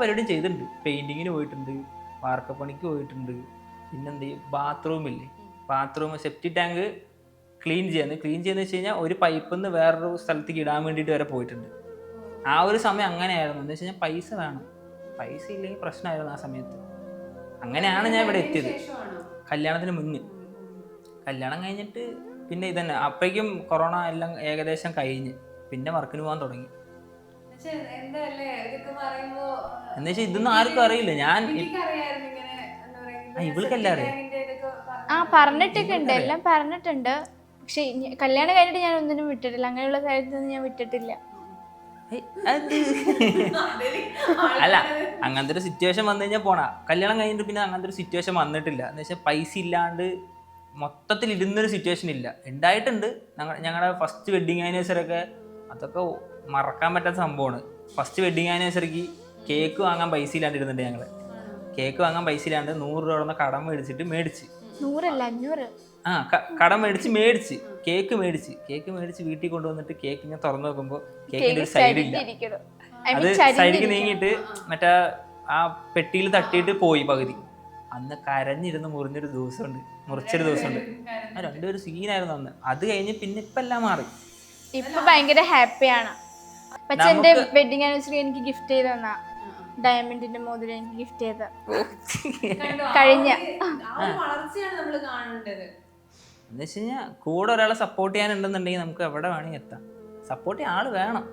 പരിപാടിയും ചെയ്തിട്ടുണ്ട്. പെയിന്റിങ്ങിന് പോയിട്ടുണ്ട്, വാർക്കപ്പണിക്ക് പോയിട്ടുണ്ട്. പിന്നെന്ത് ചെയ്യും, ബാത്റൂം സെപ്റ്റി ടാങ്ക് ക്ലീൻ ചെയ്യുന്ന വെച്ച് കഴിഞ്ഞാൽ ഒരു പൈപ്പിൽ നിന്ന് വേറൊരു സ്ഥലത്തേക്ക് ഇടാൻ വേണ്ടിയിട്ട് വരെ പോയിട്ടുണ്ട്. ആ ഒരു സമയം അങ്ങനെയായിരുന്നു. എന്ന് വെച്ച് കഴിഞ്ഞാൽ പൈസ ഇല്ലെങ്കിൽ പ്രശ്നമായിരുന്നു ആ സമയത്ത്. അങ്ങനെയാണ് ഞാൻ ഇവിടെ എത്തിയത്. കല്യാണത്തിന് മുന്നേ. കല്യാണം കഴിഞ്ഞിട്ട് പിന്നെ ഇതന്നെ, അപ്പോഴേക്കും കൊറോണ എല്ലാം ഏകദേശം കഴിഞ്ഞ് പിന്നെ വർക്കിന് പോകാൻ തുടങ്ങി. എന്ന് വെച്ചാൽ ഇതൊന്നും ആർക്കും അറിയില്ല. ഞാൻ ഇവൾക്കെല്ലാം അറിയാം. പറഞ്ഞിട്ടൊക്കെ ഉണ്ട്, എല്ലാം പറഞ്ഞിട്ടുണ്ട്. പക്ഷെ കല്യാണം കഴിഞ്ഞിട്ട് ഞാൻ ഒന്നിനും വിട്ടിട്ടില്ല, അങ്ങനെയുള്ള കാര്യത്തിനൊന്നും ഞാൻ വിട്ടിട്ടില്ല. അല്ല, അങ്ങനത്തെ ഒരു സിറ്റുവേഷൻ വന്നു കഴിഞ്ഞാൽ പോണ. കല്യാണം കഴിഞ്ഞിട്ട് പിന്നെ അങ്ങനത്തെ ഒരു സിറ്റുവേഷൻ വന്നിട്ടില്ല. എന്ന് വെച്ചാൽ പൈസ ഇല്ലാണ്ട് മൊത്തത്തിൽ ഇരുന്നൊരു സിറ്റുവേഷൻ ഇല്ല. ഉണ്ടായിട്ടുണ്ട്. ഞങ്ങളുടെ ഫസ്റ്റ് വെഡിങ് ആനിവേഴ്സറി ഒക്കെ അതൊക്കെ മറക്കാൻ പറ്റാത്ത സംഭവമാണ്. ഫസ്റ്റ് വെഡിങ് ആനിവേഴ്സറിക്ക് കേക്ക് വാങ്ങാൻ പൈസ ഇല്ലാണ്ട് ഇരുന്നുണ്ട്. ഞങ്ങൾ കേക്ക് വാങ്ങാൻ പൈസ ഇല്ലാണ്ട് 100 രൂപ കടം മേടിച്ച് 500 കടം മേടിച്ച് കേക്ക് മേടിച്ച് വീട്ടിൽ കൊണ്ടുവന്നിട്ട് കേക്ക് ഇങ്ങനെ തുറന്നു നോക്കുമ്പോൾ കേക്കിന്റെ ഒരു സൈഡില്ല. അത് സൈഡിലേക്ക് നീങ്ങിയിട്ട് മറ്റേ ആ പെട്ടിയിൽ തട്ടിയിട്ട് പോയി പകുതി. അന്ന് കരഞ്ഞിരുന്ന് മുറിച്ചൊരു ദിവസമുണ്ട്. രണ്ടുപേരും സീനായിരുന്നു അന്ന്. അത് കഴിഞ്ഞ് പിന്നെ ഇപ്പം എല്ലാം മാറി. ഇപ്പൊ ഭയങ്കര ഹാപ്പിയാണ്. പക്ഷെ എന്റെ വെഡിങ് ആനിവേഴ്സറി എനിക്ക് ഗിഫ്റ്റ് ചെയ്ത് തന്നാ ഡയമണ്ടിന്റെ മോതിരം എനിക്ക് ഗിഫ്റ്റ് ചെയ്ത കഴിഞ്ഞ. എന്ന് വെച്ച് കഴിഞ്ഞാൽ കൂടെ ഒരാളെ സപ്പോർട്ട് ചെയ്യാനുണ്ടെന്നുണ്ടെങ്കിൽ നമുക്ക് എവിടെ വേണമെങ്കിൽ എത്താം. സപ്പോർട്ട് ചെയ്യാൻ ആള് വേണം.